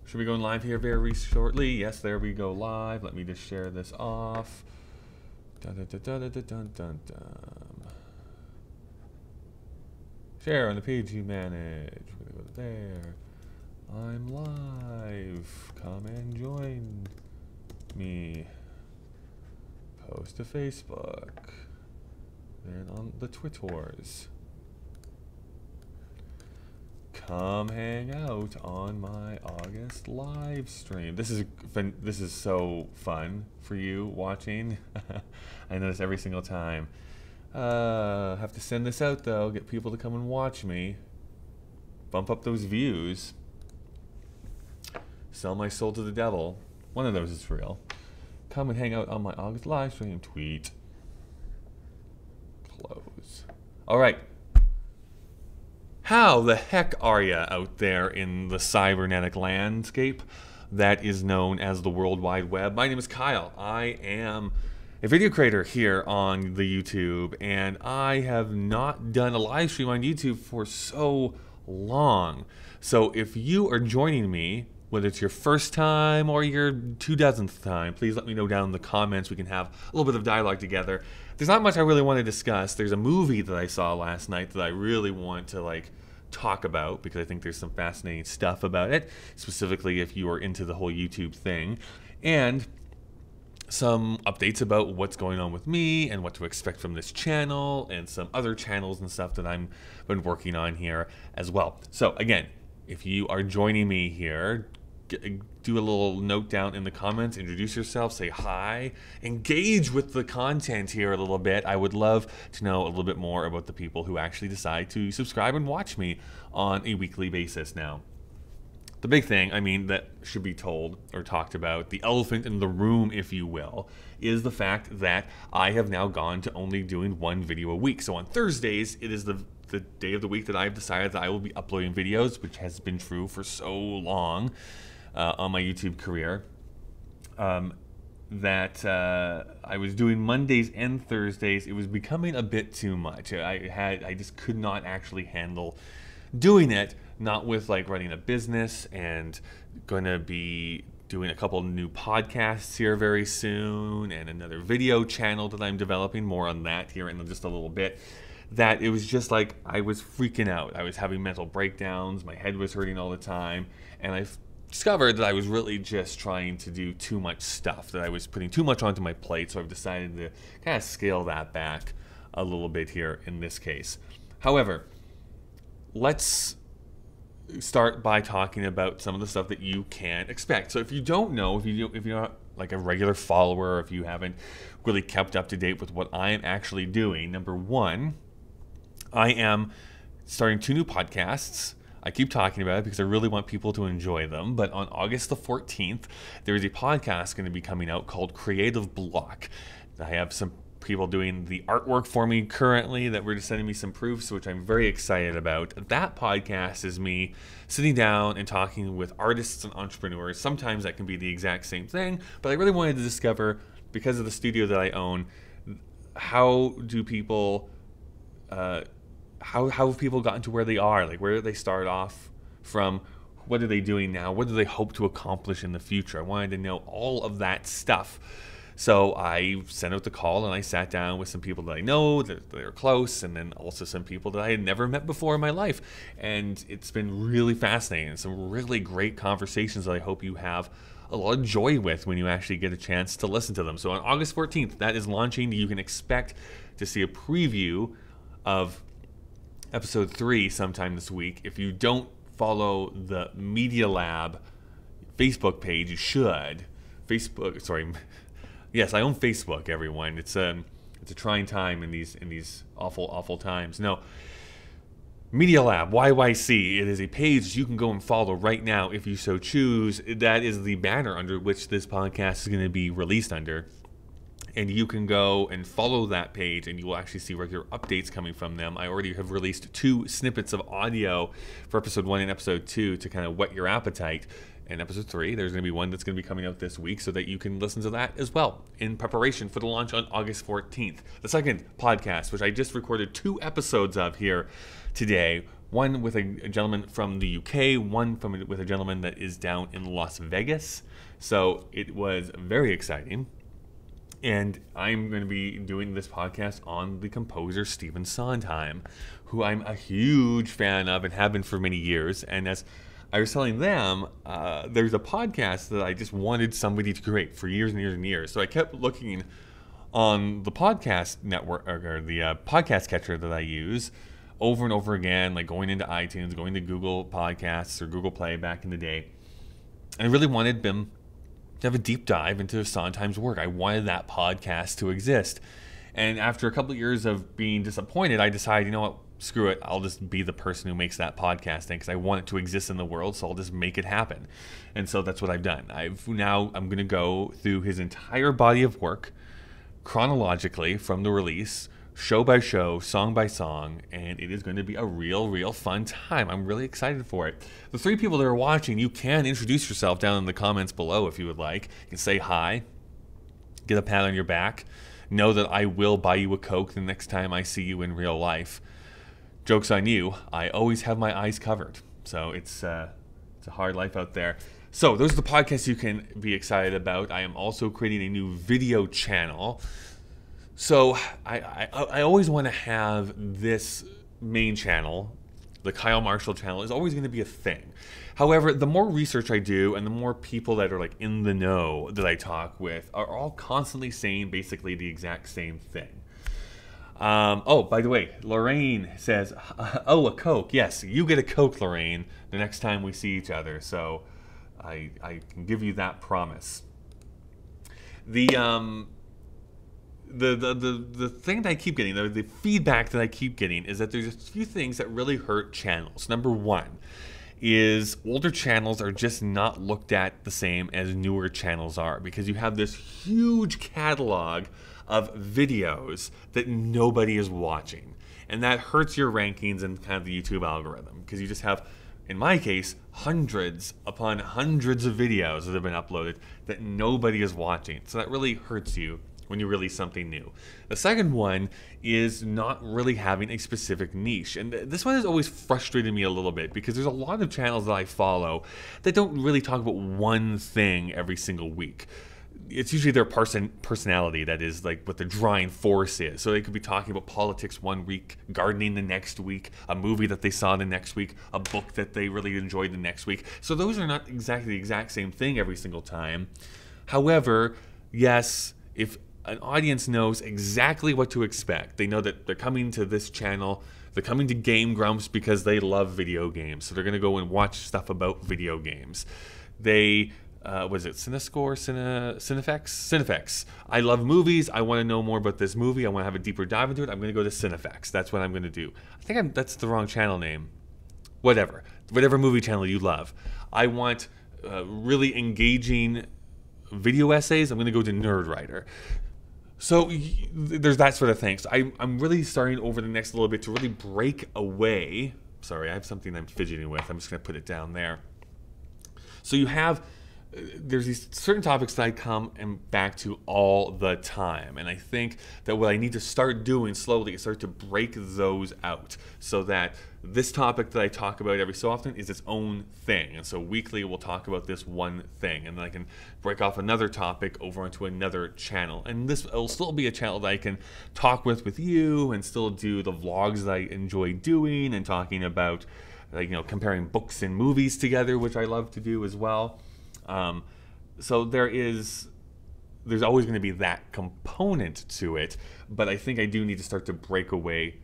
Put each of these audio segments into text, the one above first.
Should we go live here very shortly? Yes, there we go live. Let me just share this off. Dun, dun, dun, dun, dun, dun, dun, dun. Share on the page you manage. We're gonna go there. I'm live. Come and join me. Post to Facebook. Then on the Twitters. Come hang out on my August live stream. This is so fun for you watching. I know this every single time. Have to send this out though. Get people to come and watch me. Bump up those views. Sell my soul to the devil. One of those is real. Come and hang out on my August live stream. Tweet. Close. All right. How the heck are you out there in the cybernetic landscape that is known as the World Wide Web? My name is Kyle. I am a video creator here on the YouTube, and I have not done a live stream on YouTube for so long. So if you are joining me, whether it's your first time or your 2,000th time, please let me know down in the comments. We can have a little bit of dialogue together. There's not much I really want to discuss. There's a movie that I saw last night that I really want to talk about because I think there's some fascinating stuff about it, specifically if you are into the whole YouTube thing, and some updates about what's going on with me and what to expect from this channel and some other channels and stuff that I've been working on here as well. So again, if you are joining me here, do a little note down in the comments, introduce yourself, say hi, engage with the content here a little bit. I would love to know a little bit more about the people who actually decide to subscribe and watch me on a weekly basis now. The big thing, that should be told or talked about, the elephant in the room, if you will, is the fact that I have now gone to only doing one video a week. So on Thursdays, it is the day of the week that I've decided that I will be uploading videos, which has been true for so long on my YouTube career, that I was doing Mondays and Thursdays. It was becoming a bit too much. I just could not actually handle doing it, not with running a business and going to be doing a couple new podcasts here very soon and another video channel that I'm developing. More on that here in just a little bit. That it was just I was freaking out. I was having mental breakdowns. My head was hurting all the time. And I discovered that I was really just trying to do too much stuff, that I was putting too much onto my plate. So I've decided to kind of scale that back a little bit here in this case. However, let's start by talking about some of the stuff that you can expect. So if you don't know, if you're not a regular follower, if you haven't really kept up to date with what I am actually doing, number one, I am starting 2 new podcasts. I keep talking about it because I really want people to enjoy them. But on August the 14th, there is a podcast going to be coming out called Creative Block. I have some people doing the artwork for me currently that were just sending me some proofs, which I'm very excited about. That podcast is me sitting down and talking with artists and entrepreneurs. Sometimes that can be the exact same thing, but I really wanted to discover, because of the studio that I own, how do people how have people gotten to where they are? Where did they start off from? What are they doing now? What do they hope to accomplish in the future? I wanted to know all of that stuff. So I sent out the call and I sat down with some people that I know, that are close, and then also some people that I had never met before in my life. And it's been really fascinating. Some really great conversations that I hope you have a lot of joy with when you actually get a chance to listen to them. So on August 14th, that is launching. You can expect to see a preview of episode 3 sometime this week. If you don't follow the Media Lab Facebook page, you should. Yes, I own Facebook, everyone. It's a trying time in these awful times. No, Media Lab YYC. It is a page you can go and follow right now if you so choose. That is the banner under which this podcast is going to be released under. And you can go and follow that page and you will actually see regular updates coming from them. I already have released 2 snippets of audio for episode 1 and episode 2 to kind of whet your appetite. And episode 3, there's going to be one that's going to be coming out this week so that you can listen to that as well in preparation for the launch on August 14th. The second podcast, which I just recorded 2 episodes of here today, one with a gentleman from the UK, one with a gentleman that is down in Las Vegas. So it was very exciting. And I'm going to be doing this podcast on the composer Stephen Sondheim, who I'm a huge fan of and have been for many years. And as I was telling them, there's a podcast that I just wanted somebody to create for years and years and years. So I kept looking on the podcast network, or the podcast catcher that I use, over and over again, like going into iTunes, going to Google Podcasts or Google Play back in the day. I really wanted them to have a deep dive into Sondheim's work. I wanted that podcast to exist. And after a couple of years of being disappointed, I decided, you know what, screw it. I'll just be the person who makes that podcast thing because I want it to exist in the world, so I'll just make it happen. And so that's what I've done. I'm going to go through his entire body of work chronologically from the release, show by show, song by song, and it is going to be a real fun time. I'm really excited for it. The three people that are watching, you can introduce yourself down in the comments below if you would like. You can say hi, get a pat on your back, know that I will buy you a Coke the next time I see you in real life. Joke's on you, I always have my eyes covered. So it's a hard life out there. So those are the podcasts you can be excited about. I am also creating a new video channel. So I always want to have this main channel, the Kyle Marshall channel, is always going to be a thing. However, the more research I do and the more people that are like in the know that I talk with are all constantly saying basically the exact same thing. Oh, by the way, Lorraine says, oh, a Coke. Yes, you get a Coke, Lorraine, the next time we see each other. So I can give you that promise. The thing that I keep getting, the feedback that I keep getting is that there's a few things that really hurt channels. Number one is older channels are just not looked at the same as newer channels are because you have this huge catalog of videos that nobody is watching. And that hurts your rankings and kind of the YouTube algorithm because you just have, in my case, hundreds upon hundreds of videos that have been uploaded that nobody is watching. So that really hurts you when you release something new. The second one is not really having a specific niche. And this one has always frustrated me a little bit because there's a lot of channels that I follow that don't really talk about one thing every single week. It's usually their personality that is like what the drawing force is. So they could be talking about politics one week, gardening the next week, a movie that they saw the next week, a book that they really enjoyed the next week. So those are not exactly the exact same thing every single time. However, yes, if an audience knows exactly what to expect, they know that they're coming to this channel, they're coming to Game Grumps because they love video games. So they're going to go and watch stuff about video games. They was it Cinescore, Cinefex? I love movies. I want to know more about this movie. I want to have a deeper dive into it. I'm going to go to Cinefex. That's what I'm going to do. I think that's the wrong channel name. Whatever movie channel you love. I want really engaging video essays. I'm going to go to Nerdwriter. So there's that sort of thing. So I'm really starting over the next little bit to really break away. Sorry, I have something I'm fidgeting with. I'm just going to put it down there. So you have, there's these certain topics that I come and back to all the time. And I think that what I need to start doing slowly is start to break those out so that this topic that I talk about every so often is its own thing. And so weekly we'll talk about this one thing. And then I can break off another topic over onto another channel. And this will still be a channel that I can talk with you and still do the vlogs that I enjoy doing and talking about, like, you know, comparing books and movies together, which I love to do as well. So there's always going to be that component to it, but I think I do need to start to break away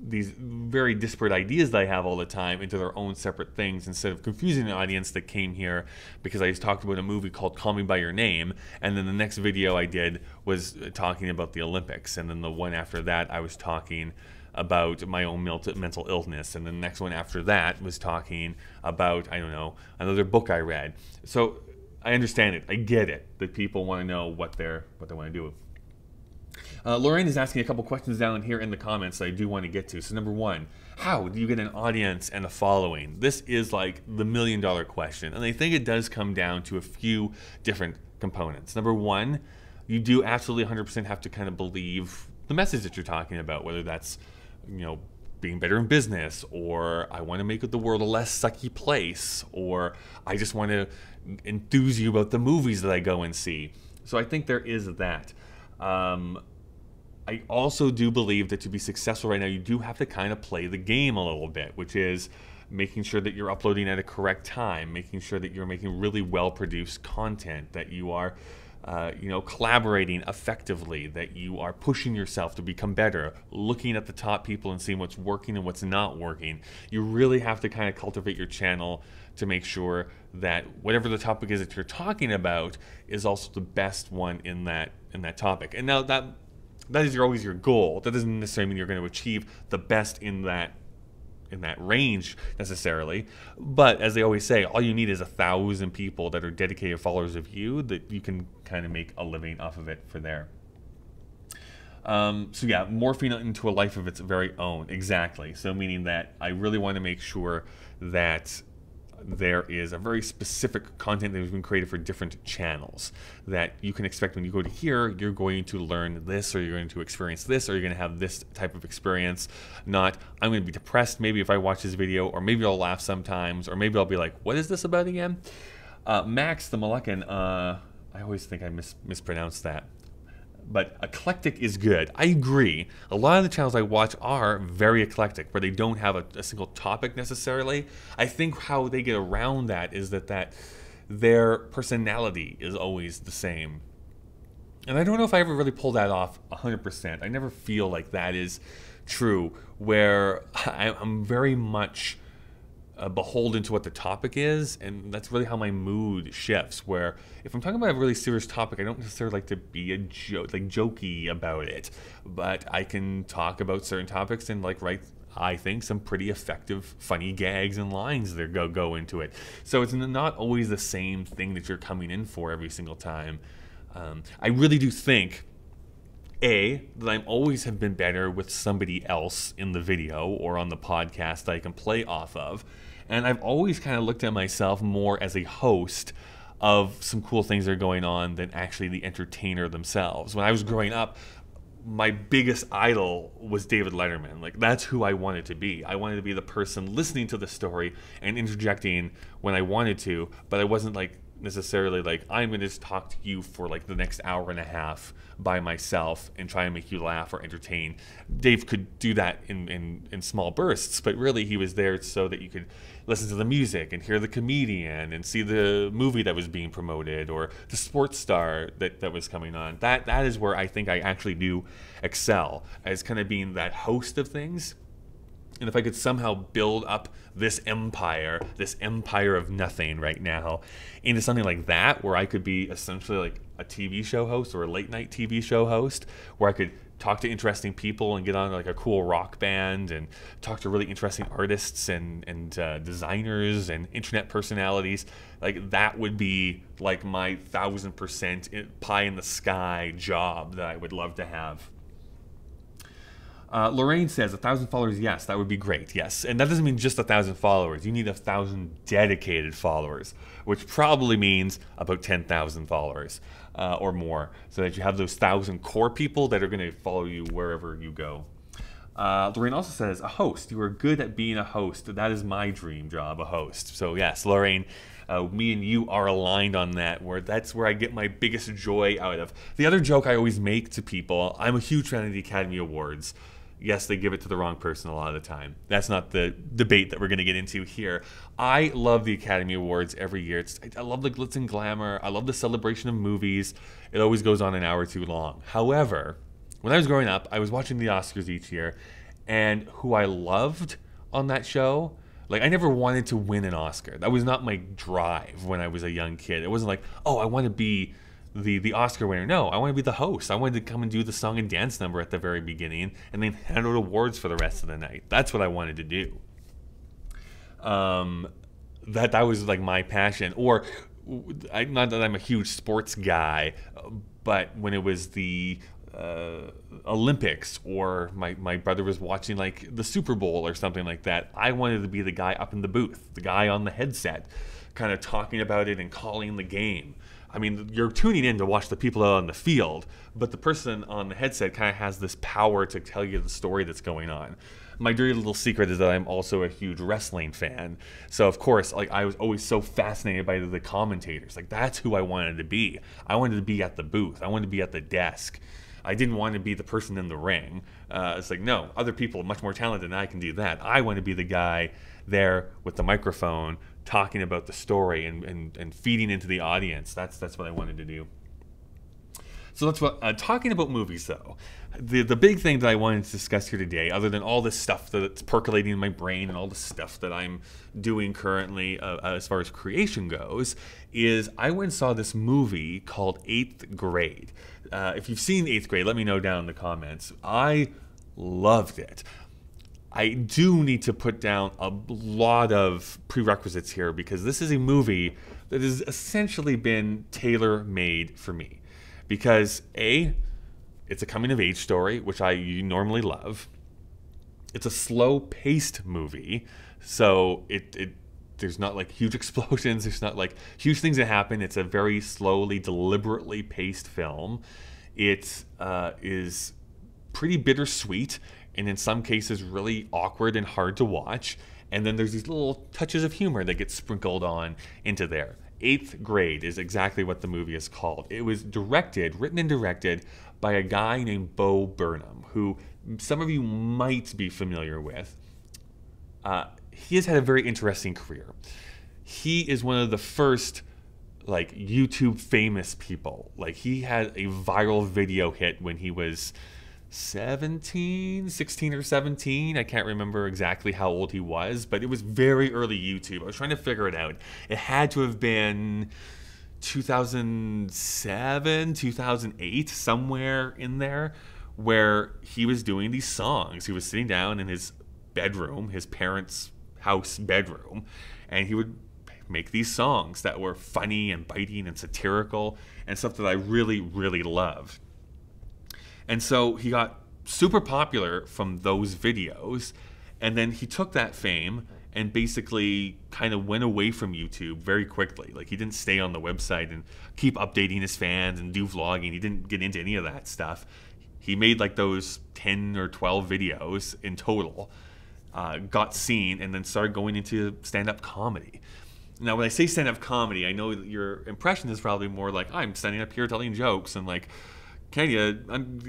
these very disparate ideas that I have all the time into their own separate things instead of confusing the audience that came here because I just talked about a movie called Call Me By Your Name, and then the next video I did was talking about the Olympics, and then the one after that I was talking about my own mental illness, and the next one after that was talking about, I don't know, another book I read. So I understand it. I get it that people want to know what they want to do. Lorraine is asking a couple questions down here in the comments that I do want to get to. So number one, how do you get an audience and a following? This is like the million-dollar question, and I think it does come down to a few different components. Number one, you do absolutely 100% have to kind of believe the message that you're talking about, whether that's, you know, being better in business, or I want to make the world a less sucky place, or I just want to enthuse you about the movies that I go and see. So I think there is that. I also do believe that to be successful right now, you do have to kind of play the game a little bit, which is making sure that you're uploading at a correct time, making sure that you're making really well-produced content, that you are collaborating effectively, that you are pushing yourself to become better, looking at the top people and seeing what's working and what's not working. You really have to kind of cultivate your channel to make sure that whatever the topic is that you're talking about is also the best one in that topic. And now that is always your goal. That doesn't necessarily mean you're going to achieve the best in that range necessarily, but as they always say, all you need is 1,000 people that are dedicated followers of you that you can kind of make a living off of it for there. So yeah, morphing into a life of its very own, exactly. So meaning that I really want to make sure that there is a very specific content that has been created for different channels that you can expect when you go to here, you're going to learn this, or you're going to experience this, or you're going to have this type of experience. Not, I'm going to be depressed maybe if I watch this video, or maybe I'll laugh sometimes, or maybe I'll be like, what is this about again? Max the Moluccan, I always think I mispronounced that. But eclectic is good. I agree. A lot of the channels I watch are very eclectic, where they don't have a single topic necessarily. I think how they get around that is that their personality is always the same. And I don't know if I ever really pull that off 100%. I never feel like that is true, where I'm very much beholden to what the topic is, and that's really how my mood shifts. Where if I'm talking about a really serious topic, I don't necessarily like to be jokey about it, but I can talk about certain topics and write, I think, some pretty effective, funny gags and lines that go into it. So it's not always the same thing that you're coming in for every single time. I really do think that I always have been better with somebody else in the video or on the podcast that I can play off of. And I've always kind of looked at myself more as a host of some cool things that are going on than actually the entertainer themselves. When I was growing up, my biggest idol was David Letterman. That's who I wanted to be. I wanted to be the person listening to the story and interjecting when I wanted to, but I wasn't necessarily I'm going to just talk to you for the next hour and a half by myself and try and make you laugh or entertain. Dave could do that in small bursts, but really he was there so that you could listen to the music and hear the comedian and see the movie that was being promoted or the sports star that was coming on. That is where I think I actually do excel, as kind of being that host of things. And if I could somehow build up this empire of nothing right now into something like that, where I could be essentially a TV show host or a late night TV show host, where I could talk to interesting people and get on a cool rock band and talk to really interesting artists and designers and internet personalities, that would be my 1,000% pie in the sky job that I would love to have. Lorraine says 1,000 followers. Yes, that would be great. Yes, and that doesn't mean just 1,000 followers. You need 1,000 dedicated followers, which probably means about 10,000 followers or more, so that you have those 1,000 core people that are going to follow you wherever you go. Lorraine also says, a host. You are good at being a host. That is my dream job, a host. So yes, Lorraine, me and you are aligned on that, that's where I get my biggest joy out of. The other joke I always make to people, I'm a huge fan of the Academy Awards. Yes, they give it to the wrong person a lot of the time. That's not the debate that we're going to get into here. I love the Academy Awards every year. I love the glitz and glamour. I love the celebration of movies. It always goes on an hour too long. However, when I was growing up, I was watching the Oscars each year, and who I loved on that show, I never wanted to win an Oscar. That was not my drive when I was a young kid. It wasn't oh, I want to be the Oscar winner. No, I want to be the host. I wanted to come and do the song and dance number at the very beginning and then hand out awards for the rest of the night. That's what I wanted to do. That was my passion. Or, not that I'm a huge sports guy, but when it was the Olympics, or my brother was watching the Super Bowl or something like that, I wanted to be the guy up in the booth, the guy on the headset, kind of talking about it and calling the game. I mean, you're tuning in to watch the people out on the field, but the person on the headset kind of has this power to tell you the story that's going on. my dirty little secret is that I'm also a huge wrestling fan. So of course, like I was always so fascinated by the commentators. Like that's who I wanted to be. I wanted to be at the booth. I wanted to be at the desk. I didn't want to be the person in the ring. It's like, no, other people much more talented than I can do that. I want to be the guy there with the microphone talking about the story and feeding into the audience. That's what I wanted to do. So that's what, talking about movies though, the big thing that I wanted to discuss here today, other than all this stuff that's percolating in my brain and all the stuff that I'm doing currently as far as creation goes, is I went and saw this movie called 8th Grade. If you've seen 8th Grade, let me know down in the comments. I loved it. I do need to put down a lot of prerequisites here because this is a movie that has essentially been tailor-made for me. Because A, it's a coming-of-age story, which I normally love. It's a slow-paced movie, so there's not like huge explosions. There's not like huge things that happen. It's a very slowly, deliberately paced film. It is pretty bittersweet, and in some cases really awkward and hard to watch. And then there's these little touches of humor that get sprinkled on into there. 8th Grade is exactly what the movie is called. It was written and directed by a guy named Bo Burnham, who some of you might be familiar with. He has had a very interesting career. He is one of the first like YouTube famous people. Like he had a viral video hit when he was 16 or 17. I can't remember exactly how old he was, but it was very early YouTube. I was trying to figure it out. It had to have been 2007, 2008, somewhere in there, where he was doing these songs. He was sitting down in his bedroom, his parents' house bedroom, and he would make these songs that were funny and biting and satirical and stuff that I really, really loved. And so he got super popular from those videos, and then he took that fame and basically kind of went away from YouTube very quickly. Like he didn't stay on the website and keep updating his fans and do vlogging. He didn't get into any of that stuff. He made like those 10 or 12 videos in total, got seen, and then started going into stand-up comedy. Now, when I say stand-up comedy, I know that your impression is probably more like, I'm standing up here telling jokes and like,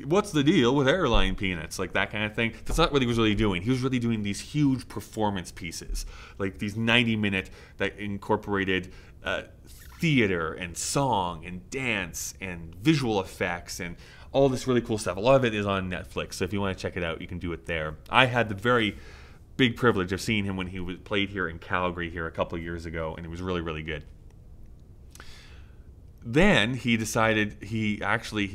what's the deal with airline peanuts? Like that kind of thing. That's not what he was really doing. He was really doing these huge performance pieces, like these 90-minute that incorporated theater and song and dance and visual effects and all this really cool stuff. A lot of it is on Netflix, so if you want to check it out, you can do it there. I had the very big privilege of seeing him when he played here in Calgary here a couple of years ago, and it was really, really good. Then he decided, he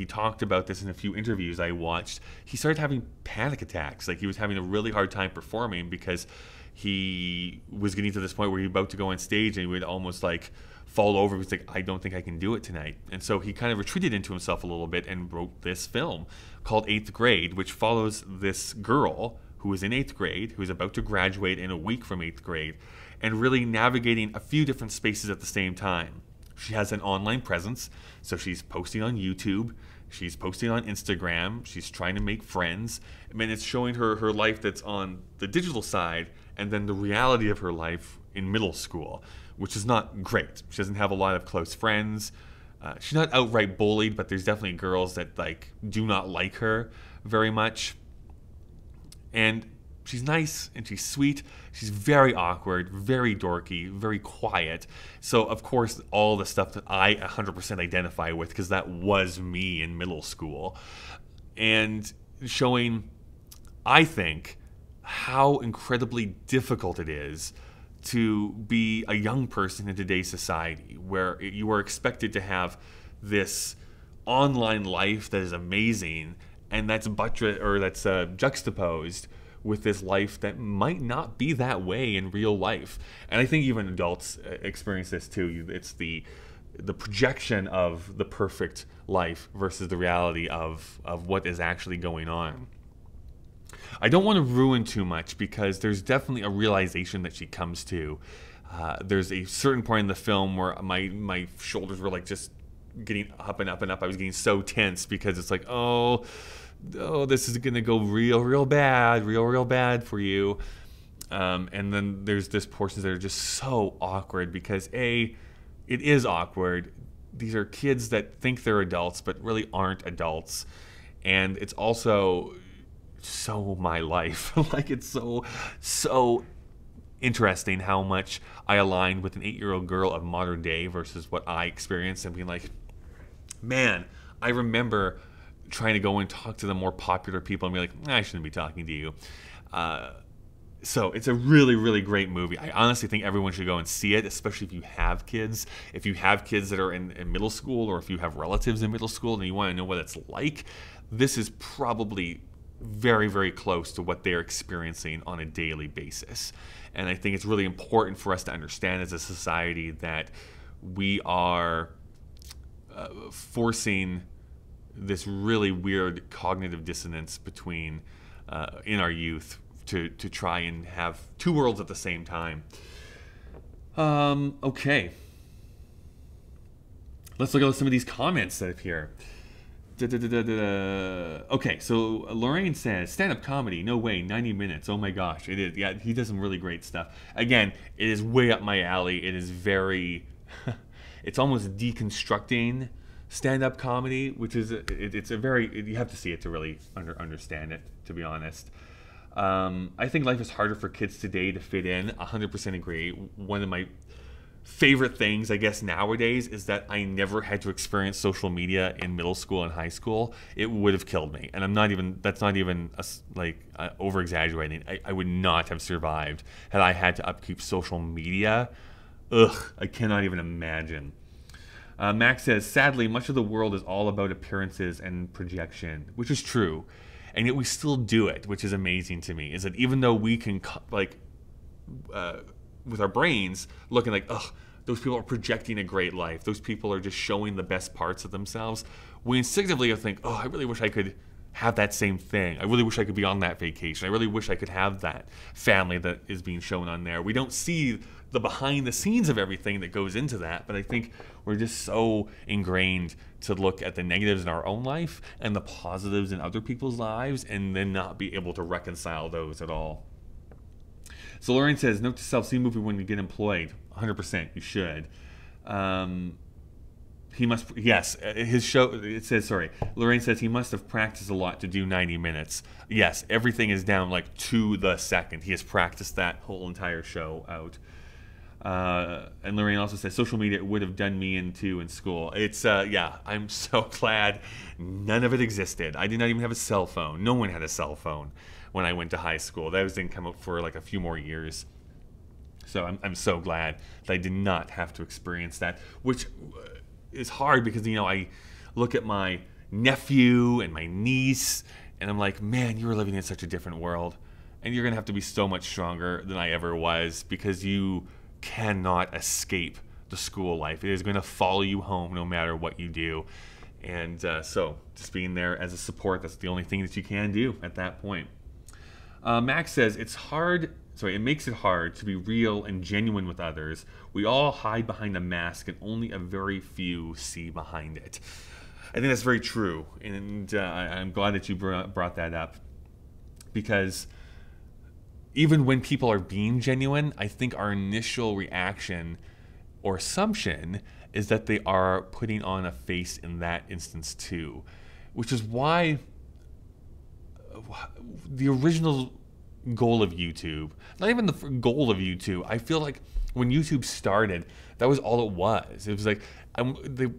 talked about this in a few interviews I watched. He started having panic attacks. Like he was having a really hard time performing because he was getting to this point where he was about to go on stage and he would almost like fall over. He was like, I don't think I can do it tonight. And so he kind of retreated into himself a little bit and wrote this film called 8th Grade, which follows this girl who is in 8th grade, who is about to graduate in a week from 8th grade, and really navigating a few different spaces at the same time. She has an online presence, so she's posting on YouTube, she's posting on Instagram, she's trying to make friends. I mean, it's showing her life that's on the digital side, and then the reality of her life in middle school, which is not great. She doesn't have a lot of close friends. She's not outright bullied, but there's definitely girls that like do not like her very much. And she's nice and she's sweet. She's very awkward, very dorky, very quiet. So, of course, all the stuff that I 100% identify with, because that was me in middle school. And showing, I think, how incredibly difficult it is to be a young person in today's society, where you are expected to have this online life that is amazing, and that's juxtaposed with this life that might not be that way in real life. And I think even adults experience this too. It's the projection of the perfect life versus the reality of what is actually going on. I don't want to ruin too much because there's definitely a realization that she comes to. There's a certain point in the film where my shoulders were like just getting up and up and up. I was getting so tense because it's like, oh, oh, this is going to go real bad for you. And then there's this portions that are just so awkward because it is awkward. These are kids that think they're adults but really aren't adults. And it's also so my life. Like, it's so interesting how much I align with an 8-year-old girl of modern day versus what I experienced, and being like, man, I remember trying to go and talk to the more popular people and be like, I shouldn't be talking to you. So it's a really great movie. I honestly think everyone should go and see it, especially if you have kids. If you have kids that are in middle school, or if you have relatives in middle school and you want to know what it's like, this is probably very close to what they're experiencing on a daily basis. And I think it's really important for us to understand as a society that we are forcing this really weird cognitive dissonance between in our youth to try and have two worlds at the same time. Okay. Let's look at some of these comments that appear. Okay, so Lorraine says, stand-up comedy, no way, 90 minutes, oh my gosh, it is. Yeah, he does some really great stuff. Again, it is way up my alley. It is very, it's almost deconstructing stand-up comedy, which is, it's a very, you have to see it to really understand it, to be honest. I think life is harder for kids today to fit in, 100% agree. One of my favorite things, I guess, nowadays is that I never had to experience social media in middle school and high school. It would have killed me. And that's not even over exaggerating. I would not have survived had I had to upkeep social media. Ugh, I cannot even imagine. Max says, sadly, much of the world is all about appearances and projection, which is true. And yet we still do it, which is amazing to me, is that even though we can, with our brains, looking like, ugh, those people are projecting a great life. Those people are just showing the best parts of themselves. We instinctively think, oh, I really wish I could have that same thing. I really wish I could be on that vacation. I really wish I could have that family that is being shown on there. We don't see the behind the scenes of everything that goes into that, but I think we're just so ingrained to look at the negatives in our own life and the positives in other people's lives, and then not be able to reconcile those at all. So Lauren says, note to self, see a movie when you get employed. 100%, you should. He must, yes, his show, it says, sorry, Lorraine says he must have practiced a lot to do 90 minutes. Yes, everything is down like to the second. He has practiced that whole entire show out. And Lorraine also says, social media would have done me in too in school. It's, yeah, I'm so glad none of it existed. I did not even have a cell phone. No one had a cell phone when I went to high school. That didn't come up for like a few more years. So I'm so glad that I did not have to experience that, which is hard because, you know, I look at my nephew and my niece and I'm like, man, you were living in such a different world, and you're going to have to be so much stronger than I ever was, because you cannot escape the school life. It is going to follow you home no matter what you do. And so just being there as a support, that's the only thing that you can do at that point. Max says, it makes it hard to be real and genuine with others. We all hide behind a mask and only a very few see behind it. I think that's very true. And I'm glad that you brought that up, because even when people are being genuine, I think our initial reaction or assumption is that they are putting on a face in that instance too, which is why the original goal of YouTube, not even the goal of YouTube, I feel like when YouTube started, that was all it was. It was like,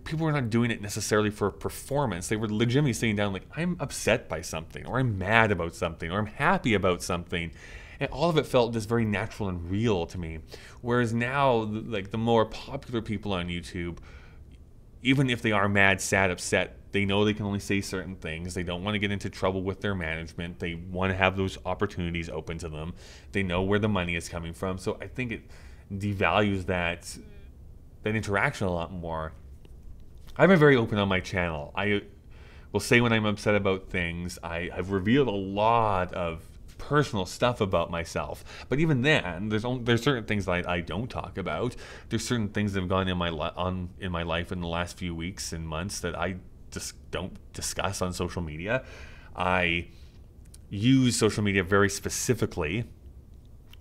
people were not doing it necessarily for performance. They were legitimately sitting down like, I'm upset by something, or I'm mad about something, or I'm happy about something. And all of it felt just very natural and real to me. Whereas now, like the more popular people on YouTube, even if they are mad, sad, upset, they know they can only say certain things. They don't want to get into trouble with their management. They want to have those opportunities open to them. They know where the money is coming from. So I think it devalues that interaction a lot more. I've been very open on my channel. I will say when I'm upset about things. I've revealed a lot of personal stuff about myself, but even then, there's certain things that I don't talk about. There's certain things that have gone in my life in the last few weeks and months that I just don't discuss on social media. I use social media very specifically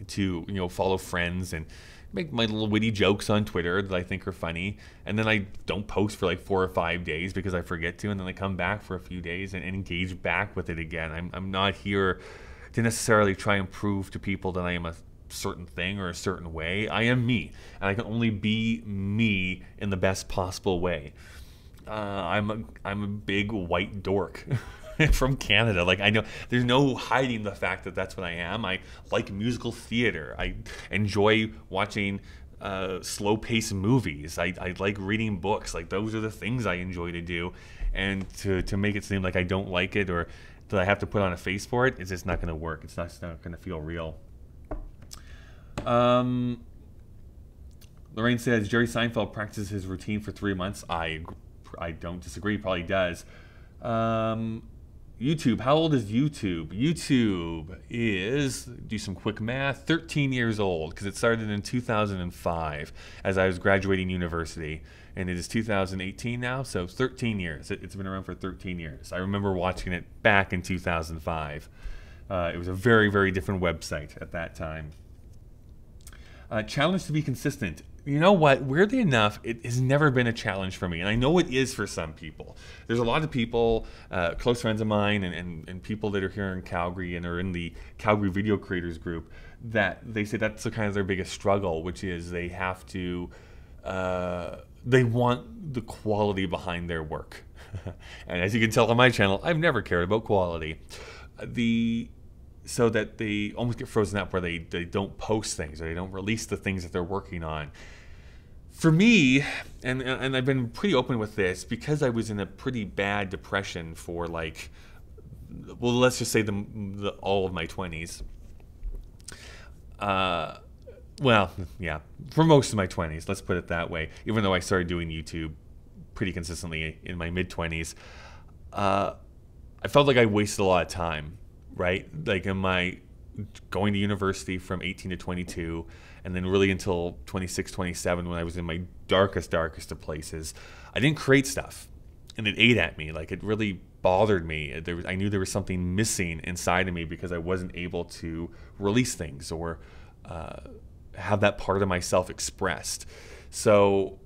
to, follow friends and make my little witty jokes on Twitter that I think are funny, and then I don't post for like 4 or 5 days because I forget to, and then I come back for a few days and engage back with it again. I'm not here to necessarily try and prove to people that I am a certain thing or a certain way. I am me, and I can only be me in the best possible way. I'm a big white dork from Canada. Like, I know there's no hiding the fact that that's what I am. I like musical theater. I enjoy watching slow-paced movies. I like reading books. Like, those are the things I enjoy to do. And to make it seem like I don't like it or that I have to put on a face for it, it's just not going to work. It's not going to feel real. Lorraine says, Jerry Seinfeld practices his routine for 3 months. I don't disagree. He probably does. YouTube. How old is YouTube? YouTube is, do some quick math, 13 years old, because it started in 2005 as I was graduating university. And it is 2018 now, so 13 years. It's been around for 13 years. I remember watching it back in 2005. It was a very, very different website at that time. Challenge to be consistent. You know what? Weirdly enough, it has never been a challenge for me. And I know it is for some people. There's a lot of people, close friends of mine and people that are here in Calgary and are in the Calgary Video Creators group, that they say that's kind of their biggest struggle, which is they have to, they want the quality behind their work. And as you can tell on my channel, I've never cared about quality. So that they almost get frozen up where they don't post things or they don't release the things that they're working on. For me, and I've been pretty open with this, because I was in a pretty bad depression for like, well, let's just say all of my 20s. Well, yeah, for most of my 20s, let's put it that way. Even though I started doing YouTube pretty consistently in my mid-20s, I felt like I wasted a lot of time. Right? Like, am I going to university from 18 to 22, and then really until 26, 27, when I was in my darkest of places, I didn't create stuff. And it ate at me. Like, it really bothered me. I knew there was something missing inside of me because I wasn't able to release things or have that part of myself expressed. So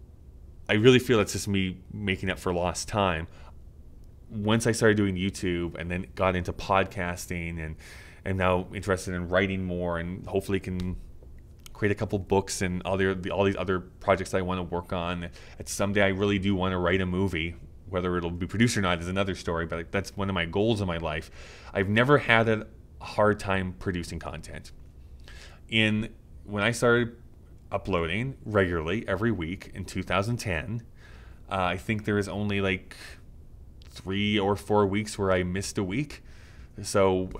I really feel it's just me making up for lost time. Once I started doing YouTube and then got into podcasting and now interested in writing more and hopefully can create a couple books and all these other projects that I want to work on. Someday I really do want to write a movie. Whether it'll be produced or not is another story, but that's one of my goals in my life. I've never had a hard time producing content. When I started uploading regularly every week in 2010, I think there was only like 3 or 4 weeks where I missed a week. So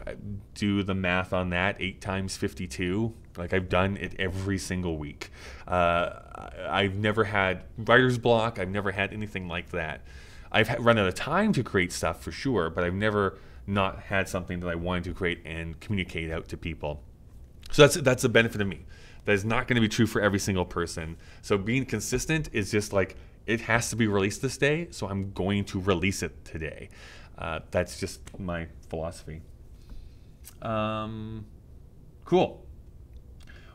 do the math on that, 8 times 52. Like, I've done it every single week. I've never had writer's block. I've never had anything like that. I've run out of time to create stuff for sure, but I've never not had something that I wanted to create and communicate out to people. So that's a benefit of me. That is not going to be true for every single person. So being consistent is just like, it has to be released this day, so I'm going to release it today. That's just my philosophy. Cool.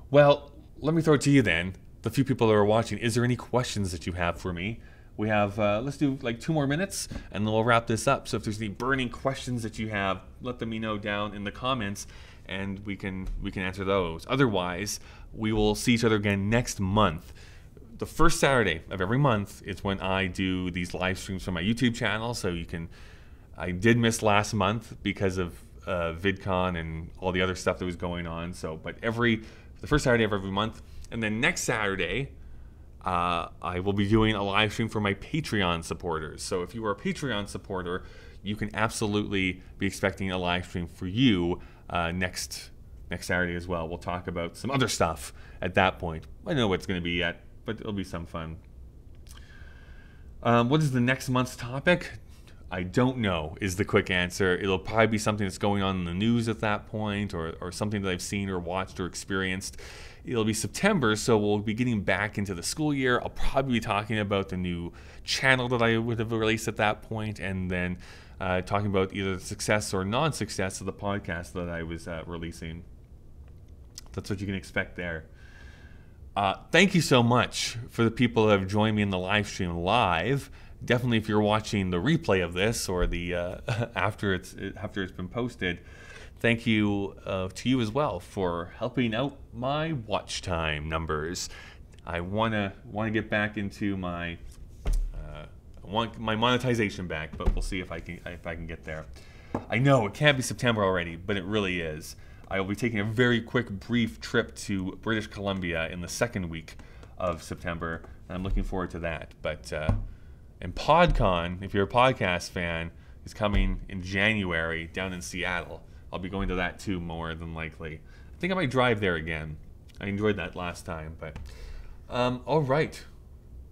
Well, let me throw it to you then. The few people that are watching, is there any questions that you have for me? We have, let's do like 2 more minutes, and then we'll wrap this up. So if there's any burning questions that you have, let them know down in the comments, and we can answer those. Otherwise, we will see each other again next month. The first Saturday of every month is when I do these live streams from my YouTube channel. So I did miss last month because of VidCon and all the other stuff that was going on. So, but the first Saturday of every month, and then next Saturday, I will be doing a live stream for my Patreon supporters. So if you are a Patreon supporter, you can absolutely be expecting a live stream for you next Saturday as well. We'll talk about some other stuff at that point. I don't know what it's going to be yet, but it'll be some fun. What is the next month's topic? I don't know is the quick answer. It'll probably be something that's going on in the news at that point, or something that I've seen or watched or experienced. It'll be September, so we'll be getting back into the school year. I'll probably be talking about the new channel that I would have released at that point, and then talking about either the success or non-success of the podcast that I was releasing. That's what you can expect there. Thank you so much for the people that have joined me in the live stream live. Definitely, if you're watching the replay of this or the after it's been posted, thank you to you as well for helping out my watch time numbers. I wanna get back into my want my monetization back, but we'll see if I can get there. I know it can't be September already, but it really is. I will be taking a very quick, brief trip to British Columbia in the second week of September, and I'm looking forward to that. But and PodCon, if you're a podcast fan, is coming in January down in Seattle. I'll be going to that too, more than likely. I think I might drive there again. I enjoyed that last time, but all right.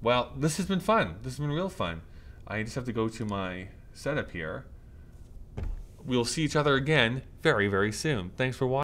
Well, this has been fun. This has been real fun. I just have to go to my setup here. We'll see each other again very, very soon. Thanks for watching.